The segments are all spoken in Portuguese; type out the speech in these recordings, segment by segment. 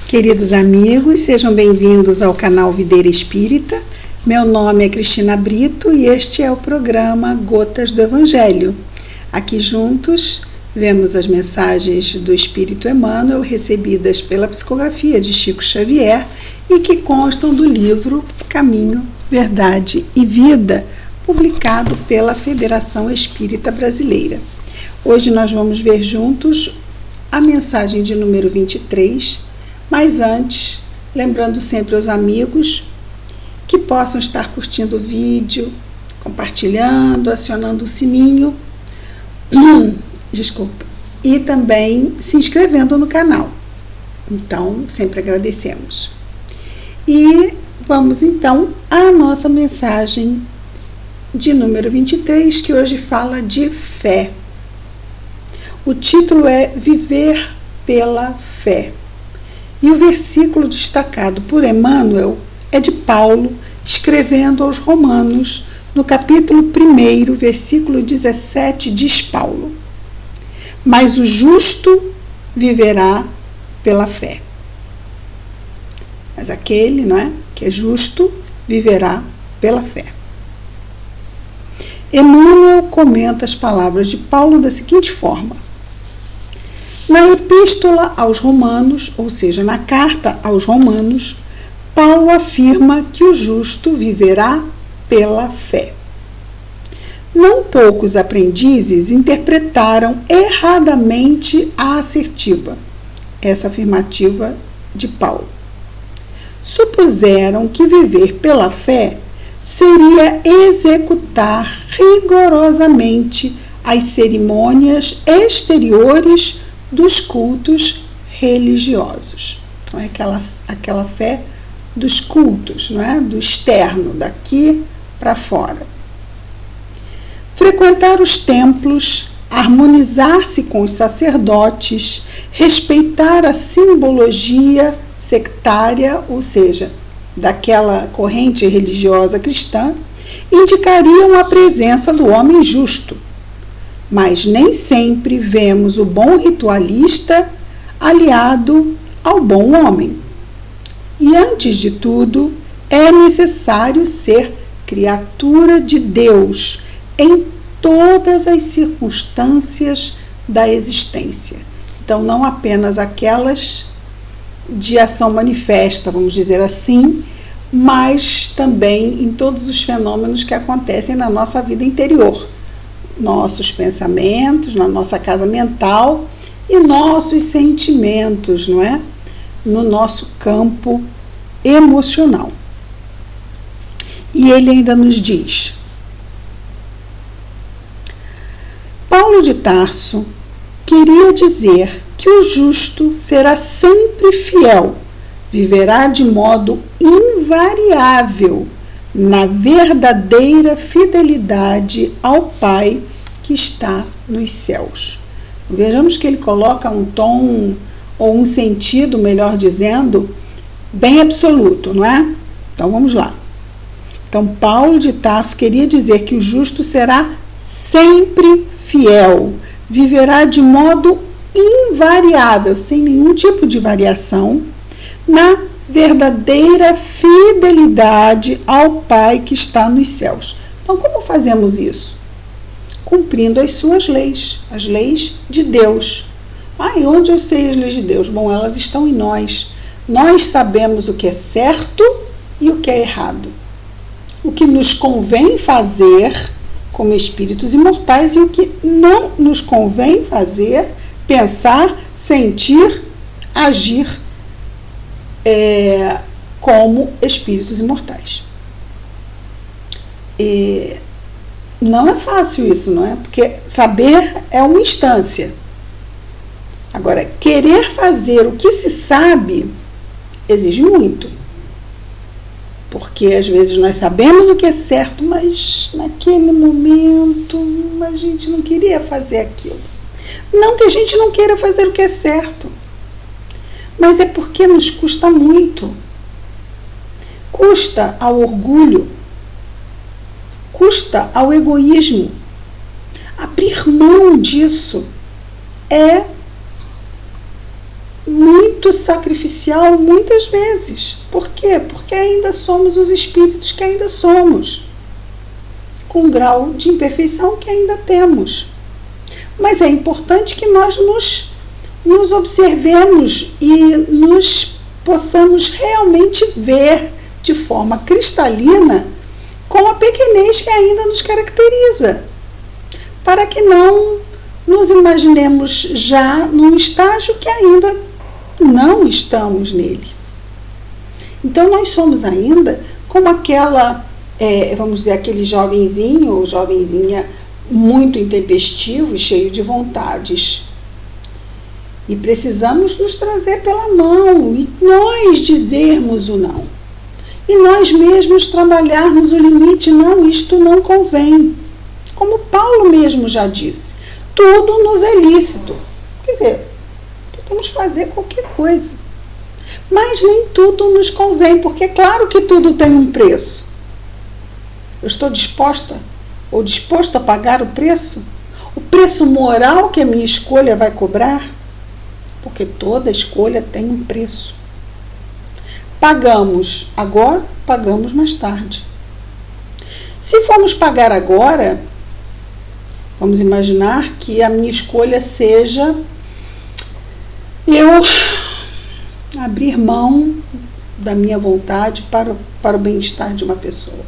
Queridos amigos, sejam bem-vindos ao canal Videira Espírita. Meu nome é Cristina Brito e este é o programa Gotas do Evangelho. Aqui juntos vemos as mensagens do Espírito Emmanuel recebidas pela psicografia de Chico Xavier e que constam do livro Caminho, Verdade e Vida, publicado pela Federação Espírita Brasileira. Hoje nós vamos ver juntos a mensagem de número 23, mas antes, lembrando sempre aos amigos que possam estar curtindo o vídeo, compartilhando, acionando o sininho, e também se inscrevendo no canal. Então, sempre agradecemos. E vamos então à nossa mensagem de número 23, que hoje fala de fé. O título é Viver pela Fé. E o versículo destacado por Emmanuel é de Paulo, escrevendo aos Romanos, no capítulo 1, versículo 17, diz Paulo: mas o justo viverá pela fé. Mas aquele, que é justo, viverá pela fé. Emmanuel comenta as palavras de Paulo da seguinte forma: na epístola aos Romanos, ou seja, na carta aos Romanos, Paulo afirma que o justo viverá pela fé. Não poucos aprendizes interpretaram erradamente a assertiva, essa afirmativa de Paulo. Supuseram que viver pela fé seria executar rigorosamente as cerimônias exteriores dos cultos religiosos. Então, é aquela fé dos cultos, do externo, daqui para fora. Frequentar os templos, harmonizar-se com os sacerdotes, respeitar a simbologia sectária, ou seja, daquela corrente religiosa cristã, indicariam a presença do homem justo. Mas nem sempre vemos o bom ritualista aliado ao bom homem. E antes de tudo, é necessário ser criatura de Deus em todas as circunstâncias da existência. Então, não apenas aquelas de ação manifesta, vamos dizer assim, mas também em todos os fenômenos que acontecem na nossa vida interior. Nossos pensamentos, na nossa casa mental e nossos sentimentos, no nosso campo emocional. E ele ainda nos diz: Paulo de Tarso queria dizer que o justo será sempre fiel, viverá de modo invariável na verdadeira fidelidade ao Pai que está nos céus. Vejamos que ele coloca um tom, ou um sentido, melhor dizendo, bem absoluto, Então, vamos lá. Então, Paulo de Tarso queria dizer que o justo será sempre fiel, viverá de modo invariável, sem nenhum tipo de variação, na verdadeira fidelidade ao Pai que está nos céus. Então, como fazemos isso? Cumprindo as suas leis, as leis de Deus. E onde eu sei as leis de Deus? Bom, elas estão em nós. Nós sabemos o que é certo e o que é errado. O que nos convém fazer como espíritos imortais e o que não nos convém fazer, pensar, sentir, agir como espíritos imortais. Não é fácil isso, Porque saber é uma instância. Agora, querer fazer o que se sabe exige muito. Porque às vezes nós sabemos o que é certo, mas naquele momento a gente não queria fazer aquilo. Não que a gente não queira fazer o que é certo, mas é porque nos custa muito. Custa ao orgulho, custa ao egoísmo. Abrir mão disso é muito sacrificial muitas vezes. Por quê? Porque ainda somos os espíritos que ainda somos, com um grau de imperfeição que ainda temos. Mas é importante que nós nos observemos e nos possamos realmente ver de forma cristalina com a pequenez que ainda nos caracteriza, para que não nos imaginemos já num estágio que ainda não estamos nele. Então nós somos ainda como vamos dizer, aquele jovenzinho ou jovenzinha muito intempestivo e cheio de vontades. E precisamos nos trazer pela mão e nós dizermos o não. E nós mesmos trabalharmos o limite, não, isto não convém. Como Paulo mesmo já disse, tudo nos é lícito. Quer dizer, podemos fazer qualquer coisa. Mas nem tudo nos convém, porque é claro que tudo tem um preço. Eu estou disposta ou disposto a pagar o preço moral que a minha escolha vai cobrar, porque toda escolha tem um preço. Pagamos agora, pagamos mais tarde. Se formos pagar agora, vamos imaginar que a minha escolha seja eu abrir mão da minha vontade para o bem-estar de uma pessoa.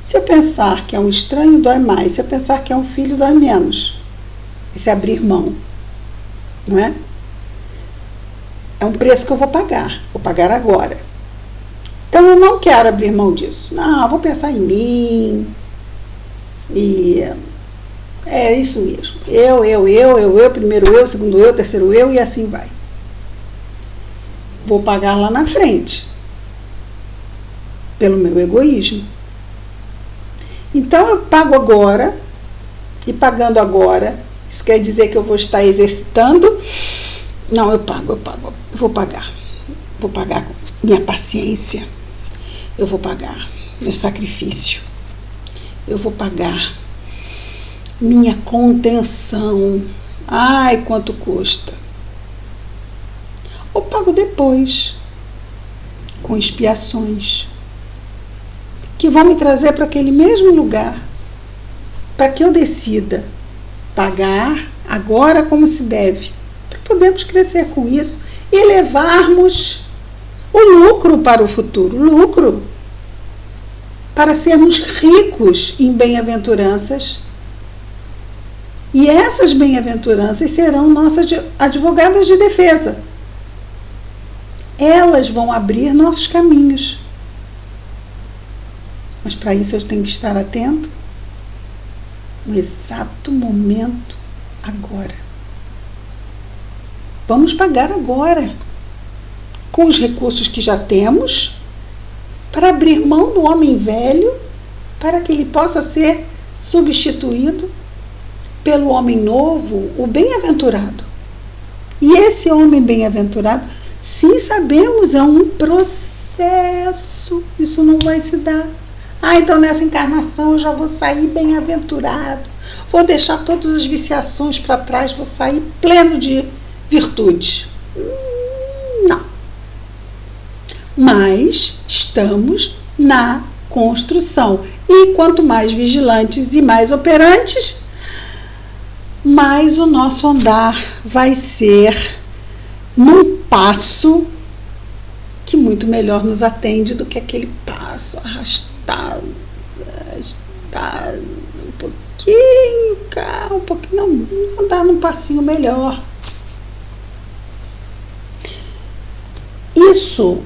Se eu pensar que é um estranho, dói mais. Se eu pensar que é um filho, dói menos. Esse abrir mão, não é? É um preço que eu vou pagar agora. Então eu não quero abrir mão disso. Não, eu vou pensar em mim. E é isso mesmo. Eu, primeiro eu, segundo eu, terceiro eu, e assim vai. Vou pagar lá na frente, pelo meu egoísmo. Então eu pago agora, e pagando agora, isso quer dizer que eu vou estar exercitando? Não, eu vou pagar minha paciência, eu vou pagar meu sacrifício, eu vou pagar minha contenção. Ai, quanto custa? Ou pago depois, com expiações, que vão me trazer para aquele mesmo lugar, para que eu decida pagar agora como se deve, para podermos crescer com isso e levarmos o lucro para o futuro, lucro para sermos ricos em bem-aventuranças. E essas bem-aventuranças serão nossas advogadas de defesa. Elas vão abrir nossos caminhos. Mas para isso eu tenho que estar atento no exato momento, agora. Vamos pagar agora, com os recursos que já temos, para abrir mão do homem velho, para que ele possa ser substituído pelo homem novo, o bem-aventurado. E esse homem bem-aventurado, sim, sabemos, é um processo. Isso não vai se dar. Então nessa encarnação eu já vou sair bem-aventurado, vou deixar todas as viciações para trás, vou sair pleno de virtudes. Não. Mas estamos na construção. E quanto mais vigilantes e mais operantes, mais o nosso andar vai ser num passo que muito melhor nos atende do que aquele passo arrastado, um pouquinho, um pouquinho, não, vamos andar num passinho melhor. Isso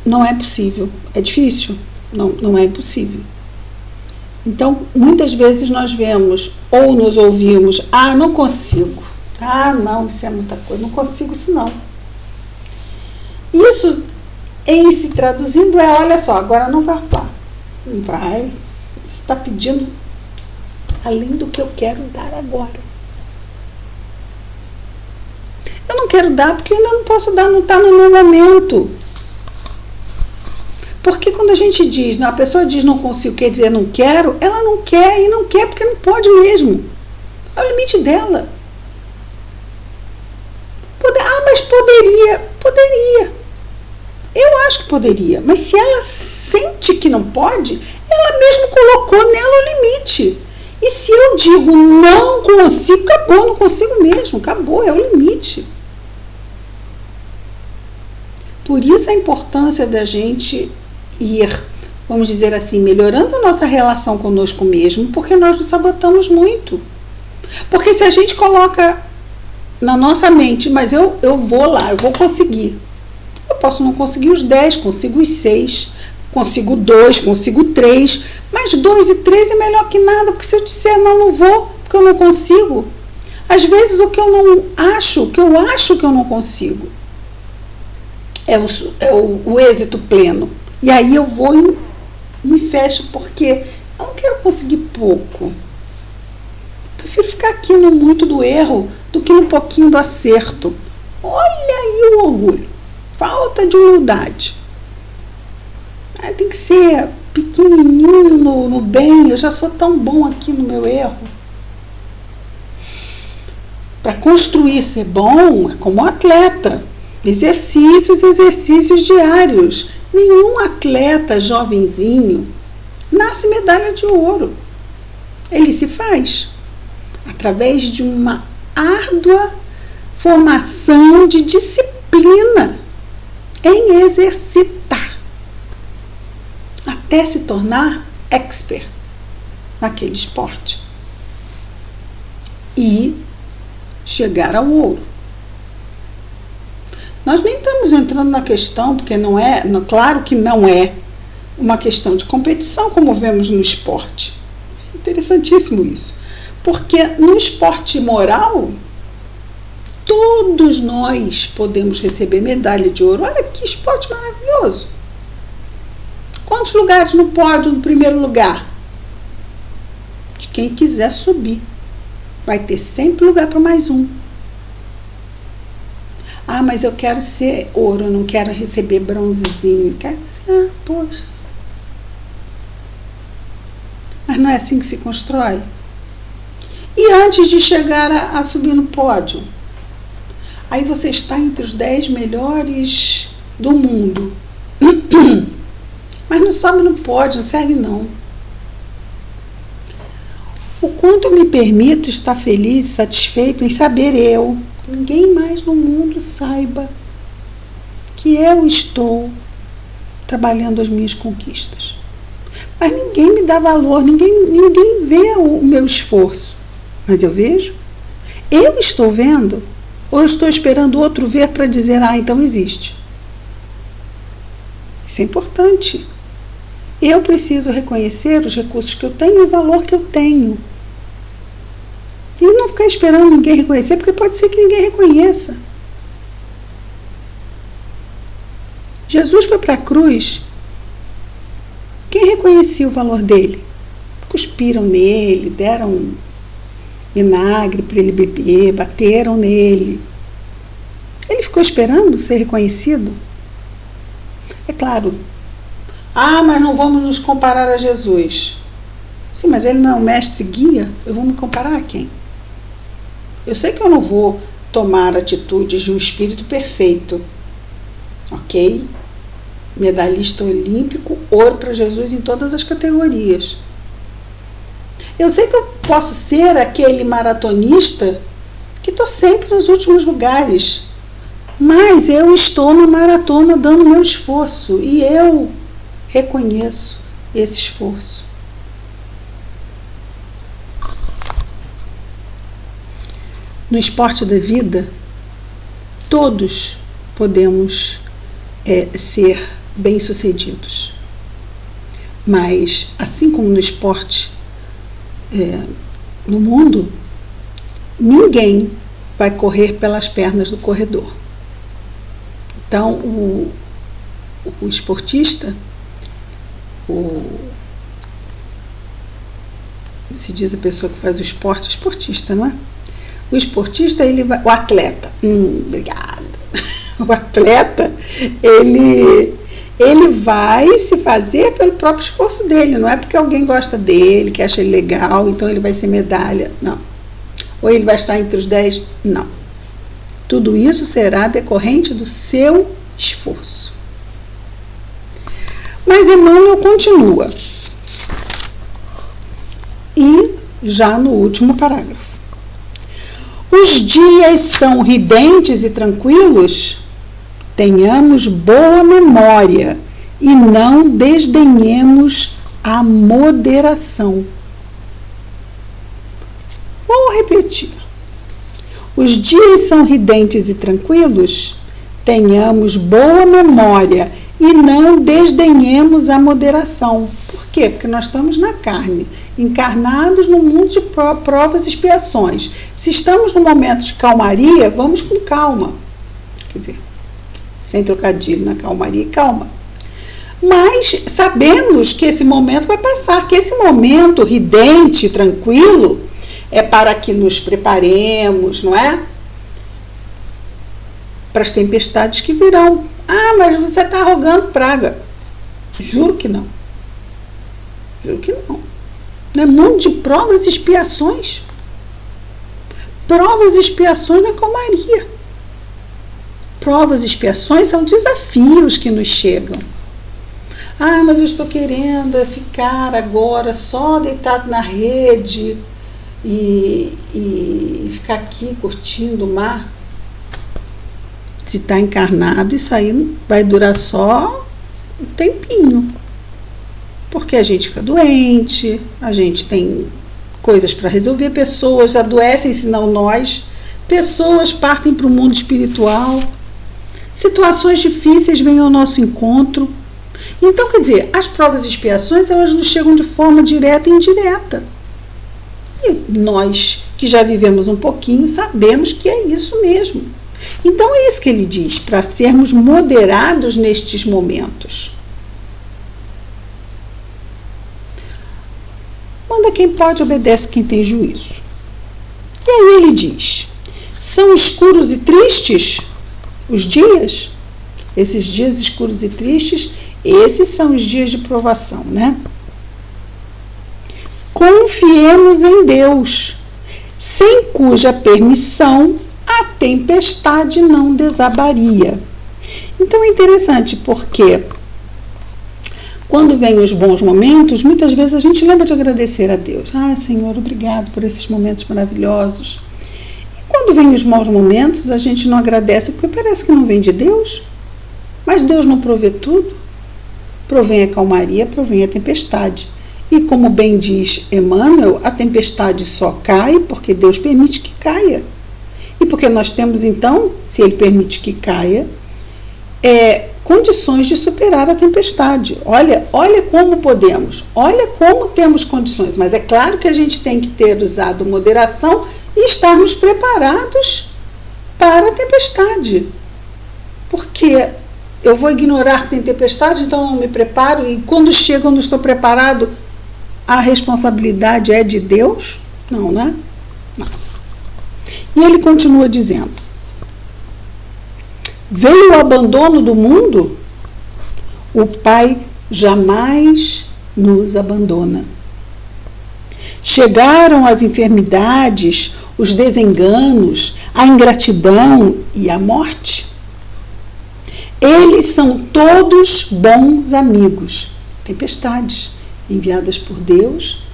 não é possível, é difícil, não é impossível. Então, muitas vezes nós vemos ou nos ouvimos, não consigo, não, isso é muita coisa, não consigo isso não. Isso, em se traduzindo, olha só, agora não vai rolar. Não vai, isso está pedindo além do que eu quero dar agora. Eu não quero dar porque eu ainda não posso dar, não está no meu momento. Porque quando a gente diz, a pessoa diz não consigo, quer dizer não quero, ela não quer e não quer porque não pode mesmo. É o limite dela. poderia. Eu acho que poderia, mas se ela sente que não pode, ela mesmo colocou nela o limite. E se eu digo não consigo, acabou, não consigo mesmo, acabou, é o limite. Por isso a importância da gente ir, vamos dizer assim, melhorando a nossa relação conosco mesmo, porque nós nos sabotamos muito. Porque se a gente coloca na nossa mente, mas eu vou lá, eu vou conseguir. Eu posso não conseguir os 10, consigo os 6, consigo 2, consigo 3, mas 2 e 3 é melhor que nada, porque se eu disser não vou, porque eu não consigo. Às vezes o que eu não acho, o que eu acho que eu não consigo, é o êxito pleno. E aí eu vou e me fecho, porque eu não quero conseguir pouco. Prefiro ficar aqui no muito do erro do que no pouquinho do acerto. Olha aí o orgulho. Falta de humildade. Tem que ser pequenininho no bem. Eu já sou tão bom aqui no meu erro. Para construir ser bom, é como um atleta. Exercícios diários. Nenhum atleta jovenzinho nasce medalha de ouro. Ele se faz através de uma árdua formação de disciplina em exercitar, até se tornar expert naquele esporte e chegar ao ouro. Nós nem estamos entrando na questão, porque claro que não é uma questão de competição, como vemos no esporte. Interessantíssimo isso. Porque no esporte moral, todos nós podemos receber medalha de ouro. Olha que esporte maravilhoso. Quantos lugares no pódio no primeiro lugar? De quem quiser subir. Vai ter sempre lugar para mais um. Mas eu quero ser ouro, eu não quero receber bronzezinho. Quero ser, poxa. Mas não é assim que se constrói? E antes de chegar a subir no pódio, aí você está entre os 10 melhores do mundo. Mas não sobe no pódio, não serve não. O quanto eu me permito estar feliz e satisfeito em saber ninguém mais no mundo saiba que eu estou trabalhando as minhas conquistas. Mas ninguém me dá valor, ninguém vê o meu esforço. Mas eu vejo. Eu estou vendo? Ou eu estou esperando o outro ver para dizer, então existe? Isso é importante. Eu preciso reconhecer os recursos que eu tenho e o valor que eu tenho. E não ficar esperando ninguém reconhecer, porque pode ser que ninguém reconheça. Jesus foi para a cruz. Quem reconhecia o valor dele? Cuspiram nele, deram vinagre para ele beber, bateram nele. Ele ficou esperando ser reconhecido? É claro. Mas não vamos nos comparar a Jesus. Sim, mas ele não é o mestre guia? Eu vou me comparar a quem? Eu sei que eu não vou tomar atitudes de um espírito perfeito. Ok? Medalhista olímpico, ouro para Jesus em todas as categorias. Eu sei que eu posso ser aquele maratonista que estou sempre nos últimos lugares, mas eu estou na maratona dando meu esforço e eu reconheço esse esforço. No esporte da vida, todos podemos ser bem-sucedidos. Mas, assim como no esporte, no mundo, ninguém vai correr pelas pernas do corredor. Então, o esportista, se diz a pessoa que faz o esporte, esportista, não é? O esportista, o atleta, obrigada. O atleta, ele vai se fazer pelo próprio esforço dele, não é porque alguém gosta dele, que acha ele legal, então ele vai ser medalha, não. Ou ele vai estar entre os 10, não. Tudo isso será decorrente do seu esforço. Mas Emmanuel continua. E já no último parágrafo. Os dias são ridentes e tranquilos? Tenhamos boa memória e não desdenhemos a moderação. Vou repetir. Os dias são ridentes e tranquilos? Tenhamos boa memória e não desdenhemos a moderação. Por quê? Porque nós estamos na carne, encarnados no mundo de provas e expiações. Se estamos no momento de calmaria, vamos com calma. Quer dizer, sem trocadilho na calmaria e calma. Mas sabemos que esse momento vai passar, que esse momento ridente, tranquilo, é para que nos preparemos, não é? Para as tempestades que virão. Ah, mas você está rogando praga. Juro que não. Juro que não. Não é mundo de provas e expiações. Provas e expiações na calmaria. Provas e expiações são desafios que nos chegam. Ah, mas eu estou querendo ficar agora só deitado na rede e ficar aqui curtindo o mar. Se está encarnado, isso aí vai durar só um tempinho. Porque a gente fica doente, a gente tem coisas para resolver, pessoas adoecem, senão nós, pessoas partem para o mundo espiritual, situações difíceis vêm ao nosso encontro. Então, quer dizer, as provas e expiações, elas nos chegam de forma direta e indireta. E nós, que já vivemos um pouquinho, sabemos que é isso mesmo. Então, é isso que ele diz, para sermos moderados nestes momentos. Manda quem pode, obedece quem tem juízo. E aí ele diz, são escuros e tristes os dias? Esses dias escuros e tristes, esses são os dias de provação, né? Confiemos em Deus, sem cuja permissão a tempestade não desabaria. Então é interessante porque quando vêm os bons momentos, muitas vezes a gente lembra de agradecer a Deus. Ah, Senhor, obrigado por esses momentos maravilhosos. E quando vêm os maus momentos, a gente não agradece porque parece que não vem de Deus. Mas Deus não provê tudo. Provém a calmaria, provém a tempestade. E como bem diz Emmanuel, a tempestade só cai porque Deus permite que caia. E porque nós temos, então, se Ele permite que caia, condições de superar a tempestade. Olha como podemos, olha como temos condições. Mas é claro que a gente tem que ter usado moderação e estarmos preparados para a tempestade. Porque eu vou ignorar que tem tempestade, então eu não me preparo, e quando chega eu não estou preparado, a responsabilidade é de Deus? Não, né? Não. E ele continua dizendo, veio o abandono do mundo? O Pai jamais nos abandona. Chegaram as enfermidades, os desenganos, a ingratidão e a morte? Eles são todos bons amigos. Tempestades enviadas por Deus.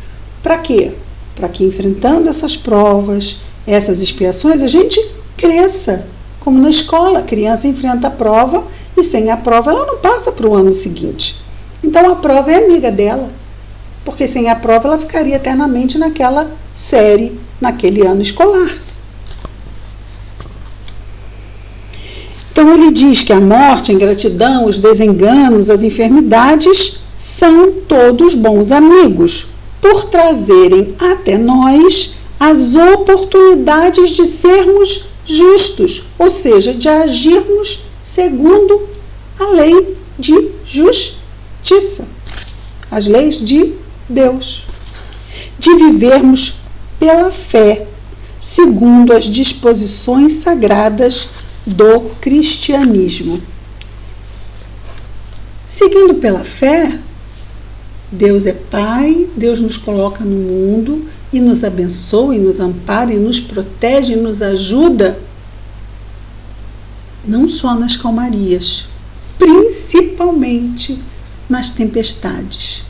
Para quê? Para que, enfrentando essas provas, essas expiações, a gente cresça. Como na escola, a criança enfrenta a prova e sem a prova ela não passa para o ano seguinte. Então a prova é amiga dela, porque sem a prova ela ficaria eternamente naquela série, naquele ano escolar. Então ele diz que a morte, a ingratidão, os desenganos, as enfermidades são todos bons amigos, por trazerem até nós as oportunidades de sermos justos, ou seja, de agirmos segundo a lei de justiça, as leis de Deus, de vivermos pela fé, segundo as disposições sagradas do cristianismo. Seguindo pela fé, Deus é Pai, Deus nos coloca no mundo e nos abençoa, e nos ampara, e nos protege, e nos ajuda não só nas calmarias, principalmente nas tempestades.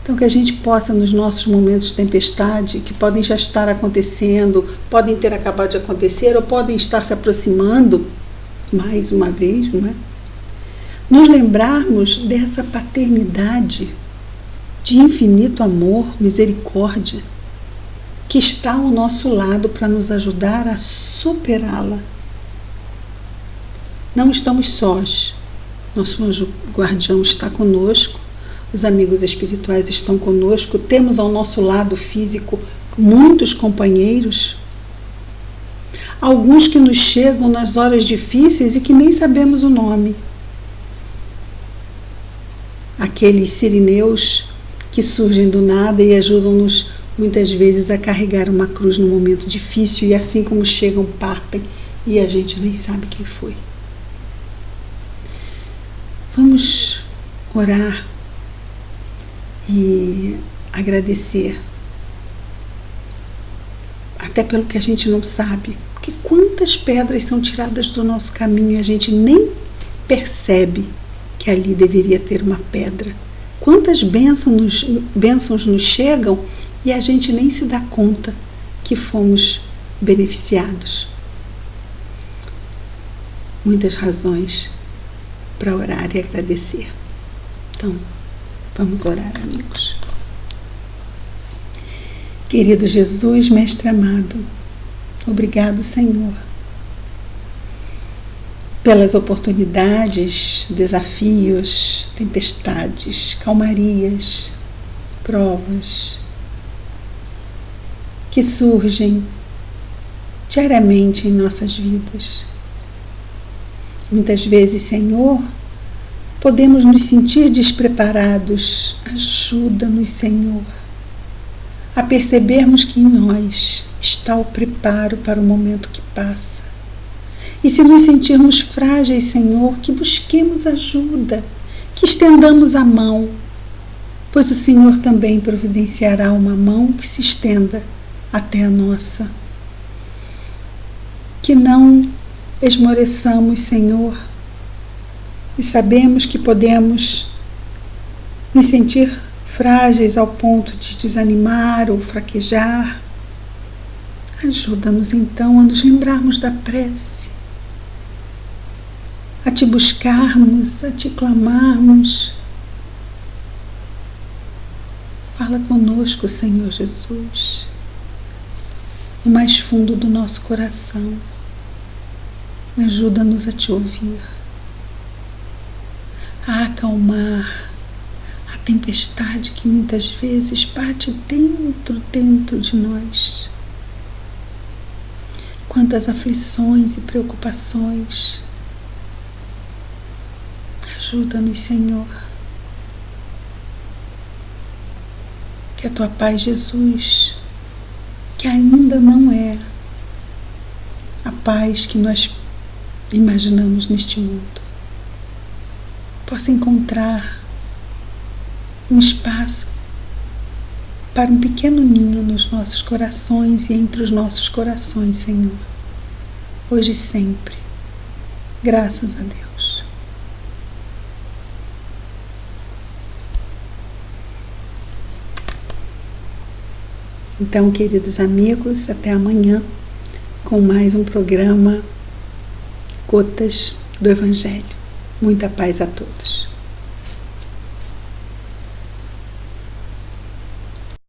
Então, que a gente possa, nos nossos momentos de tempestade, que podem já estar acontecendo, podem ter acabado de acontecer ou podem estar se aproximando, mais uma vez, não é? Nos lembrarmos dessa paternidade de infinito amor, misericórdia, que está ao nosso lado para nos ajudar a superá-la. Não estamos sós. Nosso anjo guardião está conosco, os amigos espirituais estão conosco, temos ao nosso lado físico muitos companheiros, alguns que nos chegam nas horas difíceis e que nem sabemos o nome. Aqueles sirineus que surgem do nada e ajudam-nos muitas vezes a carregar uma cruz num momento difícil e assim como chegam, partem e a gente nem sabe quem foi. Vamos orar e agradecer, até pelo que a gente não sabe, porque quantas pedras são tiradas do nosso caminho e a gente nem percebe que ali deveria ter uma pedra. Quantas bênçãos nos chegam e a gente nem se dá conta que fomos beneficiados. Muitas razões para orar e agradecer. Então, vamos orar, amigos. Querido Jesus, Mestre amado, obrigado, Senhor, pelas oportunidades, desafios, tempestades, calmarias, provas que surgem diariamente em nossas vidas. Muitas vezes, Senhor, podemos nos sentir despreparados. Ajuda-nos, Senhor, a percebermos que em nós está o preparo para o momento que passa. E se nos sentirmos frágeis, Senhor, que busquemos ajuda, que estendamos a mão, pois o Senhor também providenciará uma mão que se estenda até a nossa. Que não esmoreçamos, Senhor, e sabemos que podemos nos sentir frágeis ao ponto de desanimar ou fraquejar. Ajuda-nos então a nos lembrarmos da prece, a Te buscarmos, a Te clamarmos. Fala conosco, Senhor Jesus, no mais fundo do nosso coração. Ajuda-nos a Te ouvir, a acalmar a tempestade que muitas vezes bate dentro de nós. Quantas aflições e preocupações. Ajuda-nos, Senhor. Que a Tua paz, Jesus, que ainda não é a paz que nós imaginamos neste mundo, possa encontrar um espaço para um pequeno ninho nos nossos corações e entre os nossos corações, Senhor, hoje e sempre. Graças a Deus. Então, queridos amigos, até amanhã com mais um programa Gotas do Evangelho. Muita paz a todos.